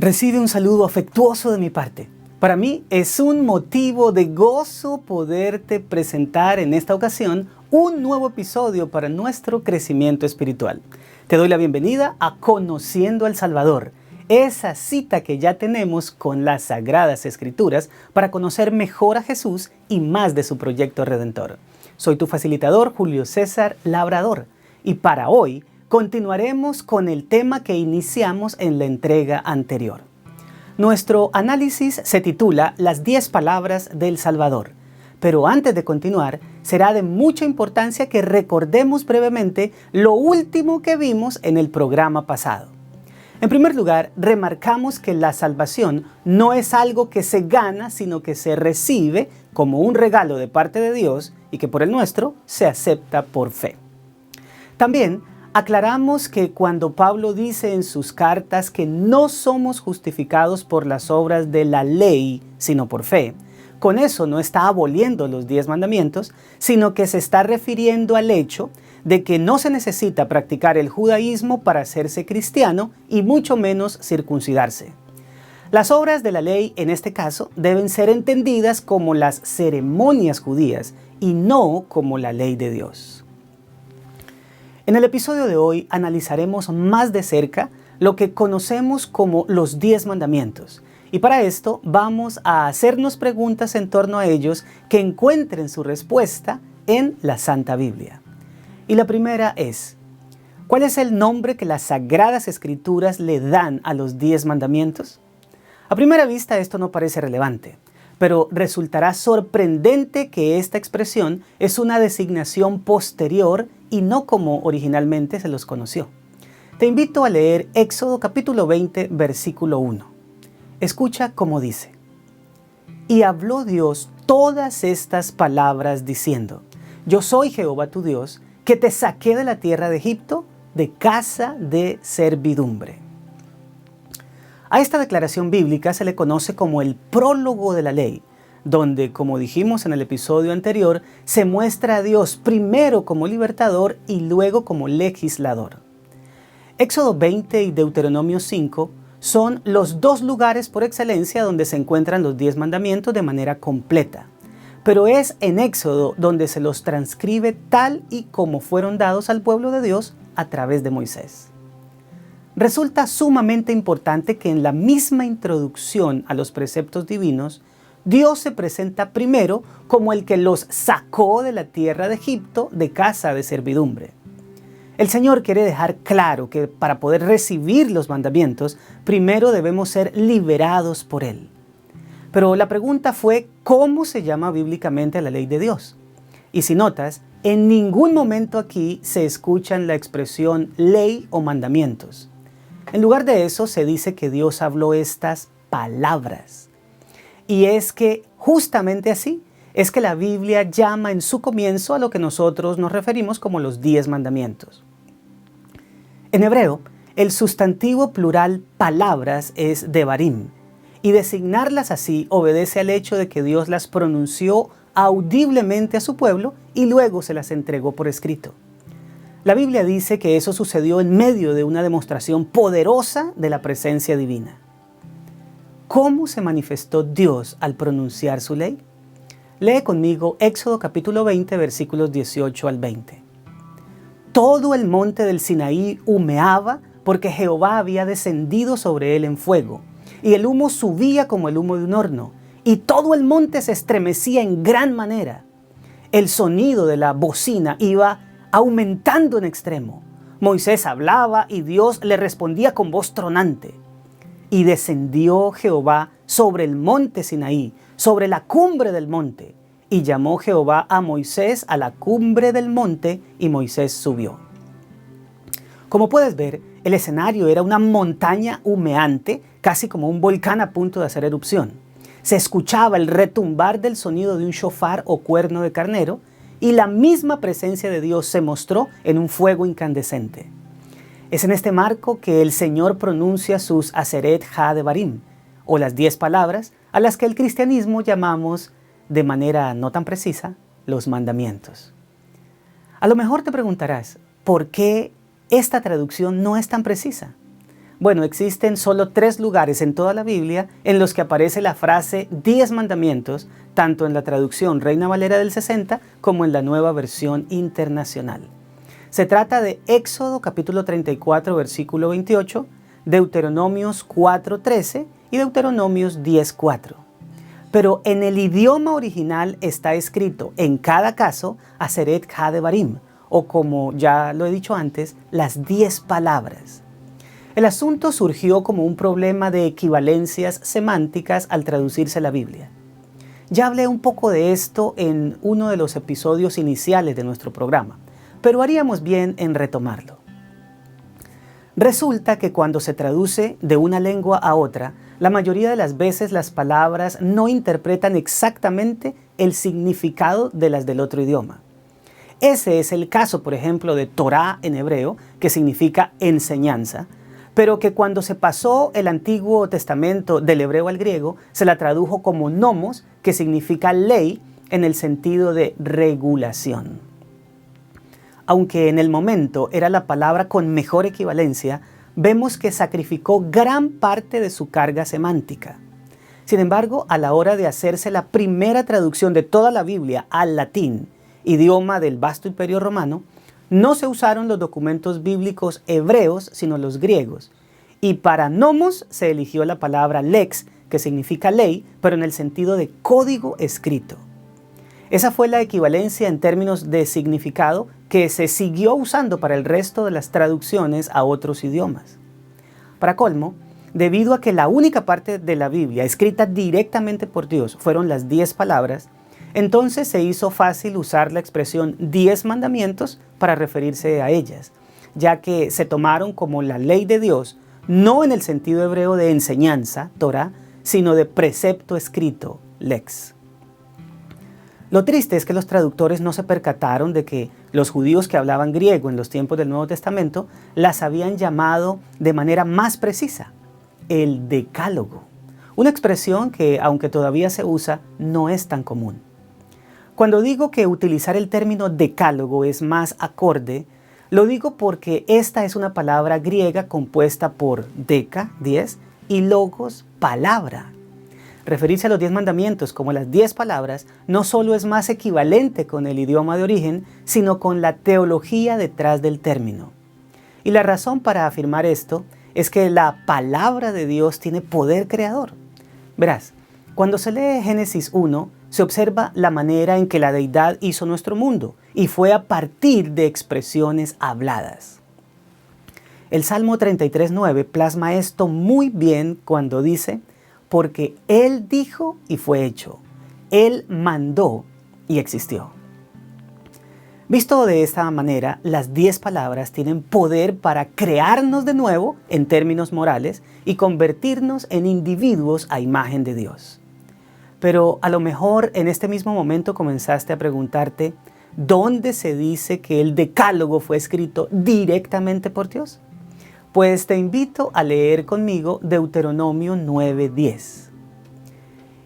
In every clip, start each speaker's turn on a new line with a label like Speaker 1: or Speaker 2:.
Speaker 1: Recibe un saludo afectuoso de mi parte. Para mí es un motivo de gozo poderte presentar en esta ocasión un nuevo episodio para nuestro crecimiento espiritual. Te doy la bienvenida a Conociendo al Salvador, esa cita que ya tenemos con las Sagradas Escrituras para conocer mejor a Jesús y más de su proyecto redentor. Soy tu facilitador, Julio César Labrador, y para hoy continuaremos con el tema que iniciamos en la entrega anterior. Nuestro análisis se titula Las 10 palabras del Salvador. Pero antes de continuar, será de mucha importancia que recordemos brevemente lo último que vimos en el programa pasado. En primer lugar, remarcamos que la salvación no es algo que se gana, sino que se recibe como un regalo de parte de Dios y que por el nuestro se acepta por fe. También aclaramos que cuando Pablo dice en sus cartas que no somos justificados por las obras de la ley, sino por fe, con eso no está aboliendo los 10 mandamientos, sino que se está refiriendo al hecho de que no se necesita practicar el judaísmo para hacerse cristiano y mucho menos circuncidarse. Las obras de la ley, en este caso, deben ser entendidas como las ceremonias judías y no como la ley de Dios. En el episodio de hoy analizaremos más de cerca lo que conocemos como los 10 mandamientos. Y para esto vamos a hacernos preguntas en torno a ellos que encuentren su respuesta en la Santa Biblia. Y la primera es, ¿cuál es el nombre que las Sagradas Escrituras le dan a los 10 mandamientos? A primera vista esto no parece relevante, pero resultará sorprendente que esta expresión es una designación posterior y no como originalmente se los conoció. Te invito a leer Éxodo capítulo 20, versículo 1. Escucha cómo dice: Y habló Dios todas estas palabras diciendo: Yo soy Jehová tu Dios, que te saqué de la tierra de Egipto, de casa de servidumbre. A esta declaración bíblica se le conoce como el prólogo de la ley, donde, como dijimos en el episodio anterior, se muestra a Dios primero como libertador y luego como legislador. Éxodo 20 y Deuteronomio 5 son los dos lugares por excelencia donde se encuentran los 10 mandamientos de manera completa. Pero es en Éxodo donde se los transcribe tal y como fueron dados al pueblo de Dios a través de Moisés. Resulta sumamente importante que en la misma introducción a los preceptos divinos, Dios se presenta primero como el que los sacó de la tierra de Egipto de casa de servidumbre. El Señor quiere dejar claro que para poder recibir los mandamientos, primero debemos ser liberados por Él. Pero la pregunta fue, ¿cómo se llama bíblicamente la ley de Dios? Y si notas, en ningún momento aquí se escuchan la expresión ley o mandamientos. En lugar de eso, se dice que Dios habló estas palabras. Y es que justamente así es que la Biblia llama en su comienzo a lo que nosotros nos referimos como los 10 mandamientos. En hebreo, el sustantivo plural palabras es devarim, y designarlas así obedece al hecho de que Dios las pronunció audiblemente a su pueblo y luego se las entregó por escrito. La Biblia dice que eso sucedió en medio de una demostración poderosa de la presencia divina. ¿Cómo se manifestó Dios al pronunciar su ley? Lee conmigo Éxodo capítulo 20, versículos 18 al 20. Todo el monte del Sinaí humeaba porque Jehová había descendido sobre él en fuego, y el humo subía como el humo de un horno, y todo el monte se estremecía en gran manera. El sonido de la bocina iba aumentando en extremo. Moisés hablaba y Dios le respondía con voz tronante. Y descendió Jehová sobre el monte Sinaí, sobre la cumbre del monte. Y llamó Jehová a Moisés a la cumbre del monte, y Moisés subió. Como puedes ver, el escenario era una montaña humeante, casi como un volcán a punto de hacer erupción. Se escuchaba el retumbar del sonido de un shofar o cuerno de carnero, y la misma presencia de Dios se mostró en un fuego incandescente. Es en este marco que el Señor pronuncia sus Aseret Ha-Devarim, o las 10 palabras a las que el cristianismo llamamos, de manera no tan precisa, los mandamientos. A lo mejor te preguntarás, ¿por qué esta traducción no es tan precisa? Bueno, existen solo 3 lugares en toda la Biblia en los que aparece la frase 10 mandamientos, tanto en la traducción Reina Valera del 60 como en la Nueva Versión Internacional. Se trata de Éxodo capítulo 34 versículo 28, Deuteronomios 4:13 y Deuteronomios 10:4. Pero en el idioma original está escrito en cada caso Aseret Ha-Devarim, o como ya lo he dicho antes, las 10 palabras. El asunto surgió como un problema de equivalencias semánticas al traducirse la Biblia. Ya hablé un poco de esto en uno de los episodios iniciales de nuestro programa, pero haríamos bien en retomarlo. Resulta que cuando se traduce de una lengua a otra, la mayoría de las veces las palabras no interpretan exactamente el significado de las del otro idioma. Ese es el caso, por ejemplo, de Torá en hebreo, que significa enseñanza, pero que cuando se pasó el Antiguo Testamento del hebreo al griego, se la tradujo como nomos, que significa ley en el sentido de regulación. Aunque en el momento era la palabra con mejor equivalencia, vemos que sacrificó gran parte de su carga semántica. Sin embargo, a la hora de hacerse la primera traducción de toda la Biblia al latín, idioma del vasto imperio romano, no se usaron los documentos bíblicos hebreos, sino los griegos. Y para nomos se eligió la palabra lex, que significa ley, pero en el sentido de código escrito. Esa fue la equivalencia en términos de significado que se siguió usando para el resto de las traducciones a otros idiomas. Para colmo, debido a que la única parte de la Biblia escrita directamente por Dios fueron las 10 palabras, entonces se hizo fácil usar la expresión 10 mandamientos para referirse a ellas, ya que se tomaron como la ley de Dios, no en el sentido hebreo de enseñanza, Torah, sino de precepto escrito, lex. Lo triste es que los traductores no se percataron de que los judíos que hablaban griego en los tiempos del Nuevo Testamento las habían llamado de manera más precisa, el decálogo, una expresión que, aunque todavía se usa, no es tan común. Cuando digo que utilizar el término decálogo es más acorde, lo digo porque esta es una palabra griega compuesta por deca, 10, y logos, palabra. Referirse a los 10 mandamientos como las 10 palabras no solo es más equivalente con el idioma de origen, sino con la teología detrás del término. Y la razón para afirmar esto es que la palabra de Dios tiene poder creador. Verás, cuando se lee Génesis 1, se observa la manera en que la deidad hizo nuestro mundo, y fue a partir de expresiones habladas. El Salmo 33:9 plasma esto muy bien cuando dice: porque Él dijo y fue hecho, Él mandó y existió. Visto de esta manera, las 10 palabras tienen poder para crearnos de nuevo en términos morales y convertirnos en individuos a imagen de Dios. Pero a lo mejor en este mismo momento comenzaste a preguntarte, ¿dónde se dice que el decálogo fue escrito directamente por Dios? Pues te invito a leer conmigo Deuteronomio 9:10.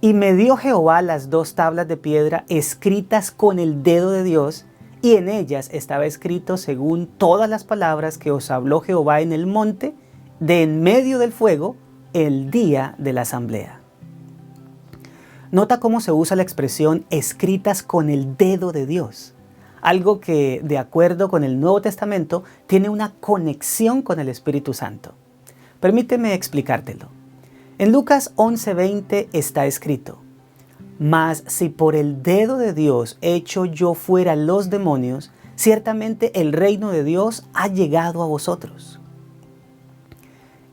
Speaker 1: Y me dio Jehová las 2 tablas de piedra escritas con el dedo de Dios, y en ellas estaba escrito según todas las palabras que os habló Jehová en el monte, de en medio del fuego, el día de la asamblea. Nota cómo se usa la expresión escritas con el dedo de Dios. Algo que, de acuerdo con el Nuevo Testamento, tiene una conexión con el Espíritu Santo. Permíteme explicártelo. En Lucas 11:20 está escrito: mas si por el dedo de Dios echo yo fuera los demonios, ciertamente el reino de Dios ha llegado a vosotros.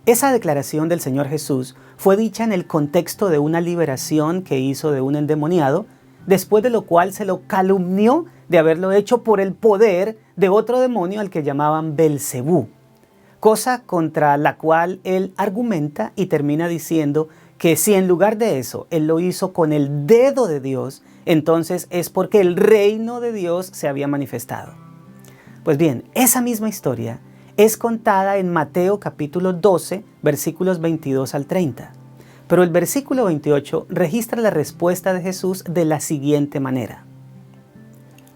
Speaker 1: Esa declaración del Señor Jesús fue dicha en el contexto de una liberación que hizo de un endemoniado, después de lo cual se lo calumnió de haberlo hecho por el poder de otro demonio al que llamaban Belcebú, cosa contra la cual él argumenta y termina diciendo que si en lugar de eso él lo hizo con el dedo de Dios, entonces es porque el reino de Dios se había manifestado. Pues bien, esa misma historia es contada en Mateo capítulo 12, versículos 22 al 30. Pero el versículo 28 registra la respuesta de Jesús de la siguiente manera: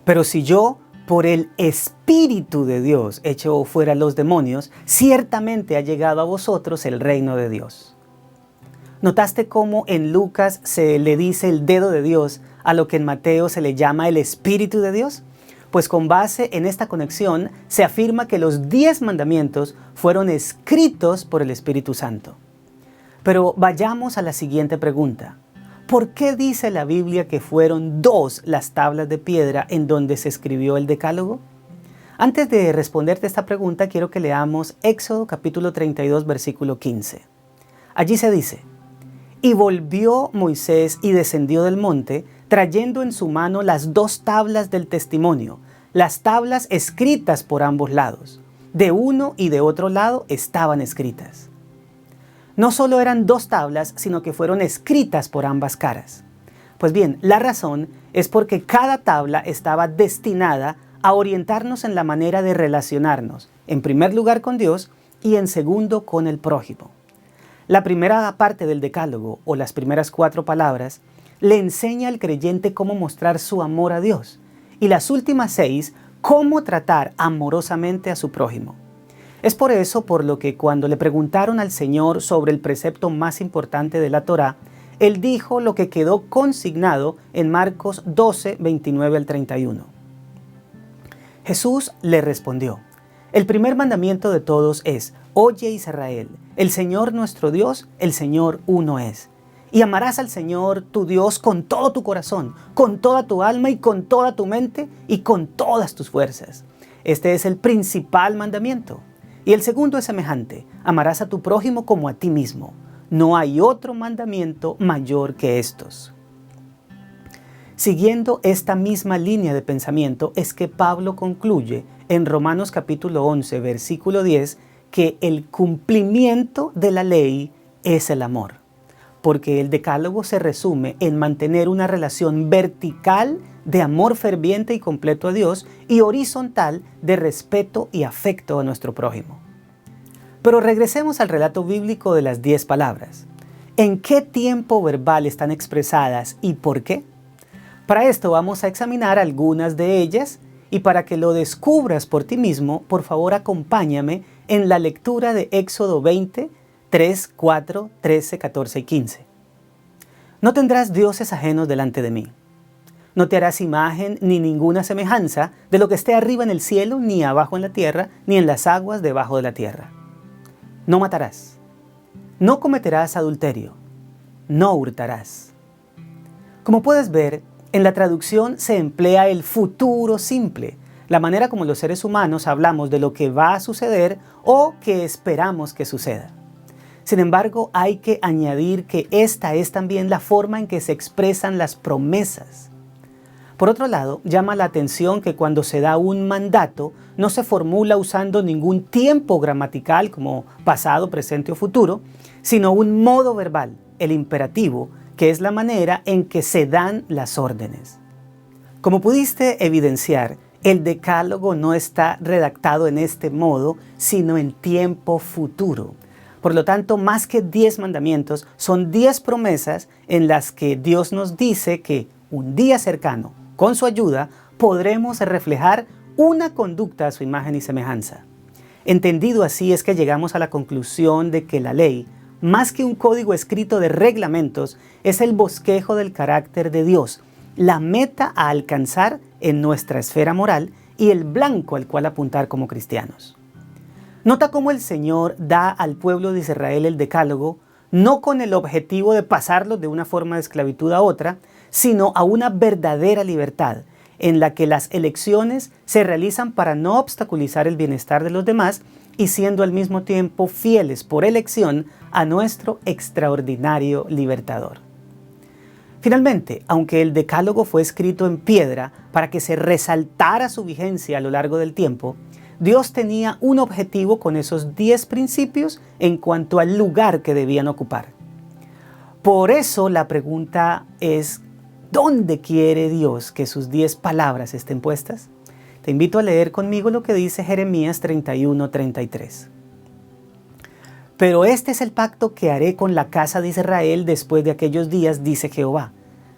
Speaker 1: pero si yo, por el Espíritu de Dios echó fuera los demonios, ciertamente ha llegado a vosotros el reino de Dios. ¿Notaste cómo en Lucas se le dice el dedo de Dios a lo que en Mateo se le llama el Espíritu de Dios? Pues con base en esta conexión se afirma que los 10 mandamientos fueron escritos por el Espíritu Santo. Pero vayamos a la siguiente pregunta. ¿Por qué dice la Biblia que fueron 2 las tablas de piedra en donde se escribió el Decálogo? Antes de responderte esta pregunta, quiero que leamos Éxodo capítulo 32, versículo 15. Allí se dice: Y volvió Moisés y descendió del monte, trayendo en su mano las 2 tablas del testimonio, las tablas escritas por ambos lados. De uno y de otro lado estaban escritas. No solo eran 2 tablas, sino que fueron escritas por ambas caras. Pues bien, la razón es porque cada tabla estaba destinada a orientarnos en la manera de relacionarnos, en primer lugar con Dios y en segundo con el prójimo. La primera parte del Decálogo, o las primeras 4 palabras, le enseña al creyente cómo mostrar su amor a Dios, y las últimas 6, cómo tratar amorosamente a su prójimo. Es por eso por lo que cuando le preguntaron al Señor sobre el precepto más importante de la Torá, Él dijo lo que quedó consignado en Marcos 12, 29 al 31. Jesús le respondió: El primer mandamiento de todos es: Oye Israel, el Señor nuestro Dios, el Señor uno es. Y amarás al Señor tu Dios con todo tu corazón, con toda tu alma y con toda tu mente y con todas tus fuerzas. Este es el principal mandamiento. Y el segundo es semejante: amarás a tu prójimo como a ti mismo. No hay otro mandamiento mayor que estos. Siguiendo esta misma línea de pensamiento es que Pablo concluye en Romanos capítulo 11, versículo 10, que el cumplimiento de la ley es el amor. Porque el Decálogo se resume en mantener una relación vertical de amor ferviente y completo a Dios y horizontal de respeto y afecto a nuestro prójimo. Pero regresemos al relato bíblico de las 10 palabras. ¿En qué tiempo verbal están expresadas y por qué? Para esto vamos a examinar algunas de ellas, y para que lo descubras por ti mismo, por favor acompáñame en la lectura de Éxodo 20, 3, 4, 13, 14 y 15. No tendrás dioses ajenos delante de mí. No te harás imagen ni ninguna semejanza de lo que esté arriba en el cielo, ni abajo en la tierra, ni en las aguas debajo de la tierra. No matarás. No cometerás adulterio. No hurtarás. Como puedes ver, en la traducción se emplea el futuro simple, la manera como los seres humanos hablamos de lo que va a suceder o que esperamos que suceda. Sin embargo, hay que añadir que esta es también la forma en que se expresan las promesas. Por otro lado, llama la atención que cuando se da un mandato, no se formula usando ningún tiempo gramatical como pasado, presente o futuro, sino un modo verbal, el imperativo, que es la manera en que se dan las órdenes. Como pudiste evidenciar, el Decálogo no está redactado en este modo, sino en tiempo futuro. Por lo tanto, más que 10 mandamientos, son 10 promesas en las que Dios nos dice que un día cercano, con su ayuda, podremos reflejar una conducta a su imagen y semejanza. Entendido así es que llegamos a la conclusión de que la ley, más que un código escrito de reglamentos, es el bosquejo del carácter de Dios, la meta a alcanzar en nuestra esfera moral y el blanco al cual apuntar como cristianos. Nota cómo el Señor da al pueblo de Israel el Decálogo, no con el objetivo de pasarlos de una forma de esclavitud a otra, sino a una verdadera libertad, en la que las elecciones se realizan para no obstaculizar el bienestar de los demás y siendo al mismo tiempo fieles por elección a nuestro extraordinario libertador. Finalmente, aunque el Decálogo fue escrito en piedra para que se resaltara su vigencia a lo largo del tiempo, Dios tenía un objetivo con esos 10 principios en cuanto al lugar que debían ocupar. Por eso la pregunta es, ¿dónde quiere Dios que sus 10 palabras estén puestas? Te invito a leer conmigo lo que dice Jeremías 31:33. Pero este es el pacto que haré con la casa de Israel después de aquellos días, dice Jehová.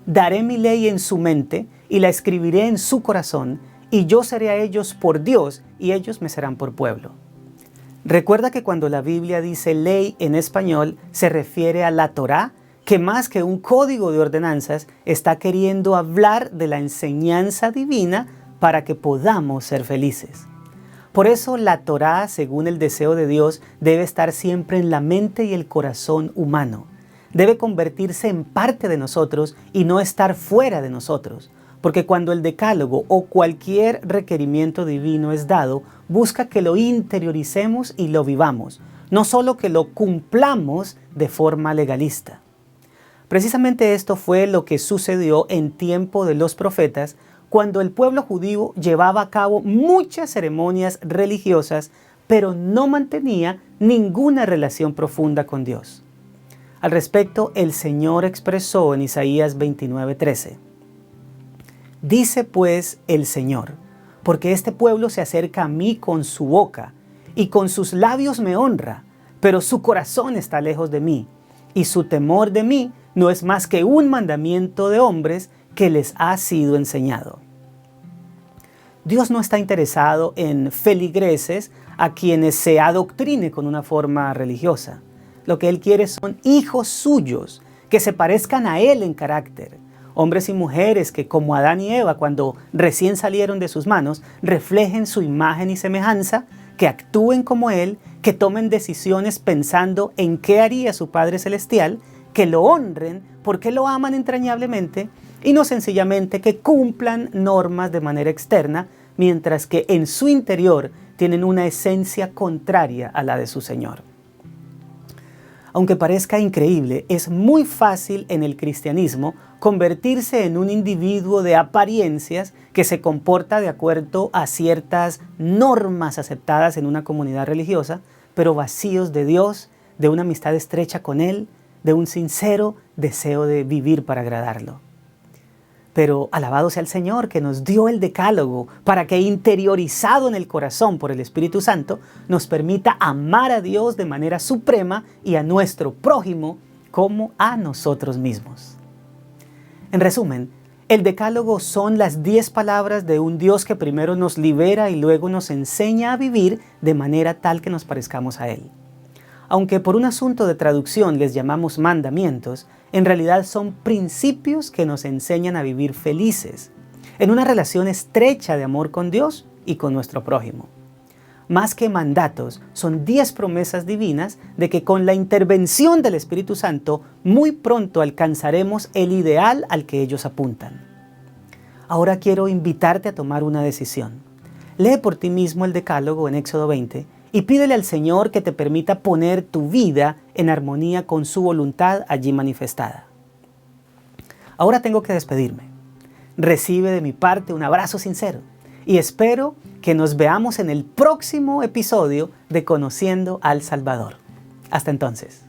Speaker 1: Daré mi ley en su mente y la escribiré en su corazón, y yo seré a ellos por Dios, y ellos me serán por pueblo. Recuerda que cuando la Biblia dice ley en español, se refiere a la Torá, que más que un código de ordenanzas, está queriendo hablar de la enseñanza divina para que podamos ser felices. Por eso la Torá, según el deseo de Dios, debe estar siempre en la mente y el corazón humano. Debe convertirse en parte de nosotros y no estar fuera de nosotros. Porque cuando el decálogo o cualquier requerimiento divino es dado, busca que lo interioricemos y lo vivamos, no solo que lo cumplamos de forma legalista. Precisamente esto fue lo que sucedió en tiempo de los profetas, cuando el pueblo judío llevaba a cabo muchas ceremonias religiosas, pero no mantenía ninguna relación profunda con Dios. Al respecto, el Señor expresó en Isaías 29:13, dice pues el Señor, porque este pueblo se acerca a mí con su boca, y con sus labios me honra, pero su corazón está lejos de mí, y su temor de mí no es más que un mandamiento de hombres que les ha sido enseñado. Dios no está interesado en feligreses a quienes se adoctrine con una forma religiosa. Lo que Él quiere son hijos suyos que se parezcan a Él en carácter. Hombres y mujeres que, como Adán y Eva, cuando recién salieron de sus manos, reflejen su imagen y semejanza, que actúen como Él, que tomen decisiones pensando en qué haría su Padre Celestial, que lo honren porque lo aman entrañablemente y no sencillamente que cumplan normas de manera externa, mientras que en su interior tienen una esencia contraria a la de su Señor. Aunque parezca increíble, es muy fácil en el cristianismo convertirse en un individuo de apariencias que se comporta de acuerdo a ciertas normas aceptadas en una comunidad religiosa, pero vacíos de Dios, de una amistad estrecha con Él, de un sincero deseo de vivir para agradarlo. Pero alabado sea el Señor que nos dio el decálogo para que, interiorizado en el corazón por el Espíritu Santo, nos permita amar a Dios de manera suprema y a nuestro prójimo como a nosotros mismos. En resumen, el decálogo son las 10 palabras de un Dios que primero nos libera y luego nos enseña a vivir de manera tal que nos parezcamos a Él. Aunque por un asunto de traducción les llamamos mandamientos, en realidad son principios que nos enseñan a vivir felices, en una relación estrecha de amor con Dios y con nuestro prójimo. Más que mandatos, son 10 promesas divinas de que con la intervención del Espíritu Santo muy pronto alcanzaremos el ideal al que ellos apuntan. Ahora quiero invitarte a tomar una decisión. Lee por ti mismo el decálogo en Éxodo 20 y pídele al Señor que te permita poner tu vida en armonía con su voluntad allí manifestada. Ahora tengo que despedirme. Recibe de mi parte un abrazo sincero y espero que nos veamos en el próximo episodio de Conociendo al Salvador. Hasta entonces.